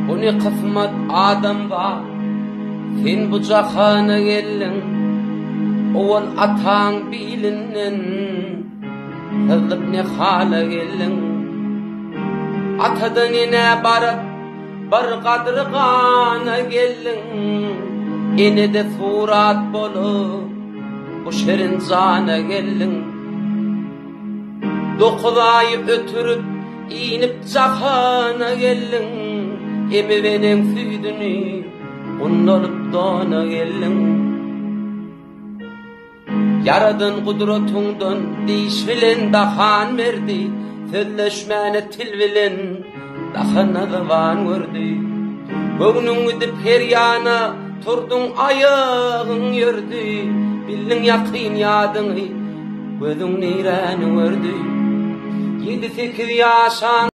Bunu kısmet adam var. Sen bu cahana gelin. Oğul atan bilinin. Hızlıp ne hala gelin. Atadan yine barıp bar kadırgana gelin. Ene de surat bolu bu şerin zana gelin. 9 ay ötürüp inip cahana gelin. Emi benim süydünü unnolup dona gelin. Yaradın kudretundan değişvilen dahan verdi. Sözleşmeni tilvilen dahan adıvan verdi. Gögnün gidip her yana turdun ayağın yördü. Bildin yakın yadını gözün neyranı verdi. 7-8 yaşan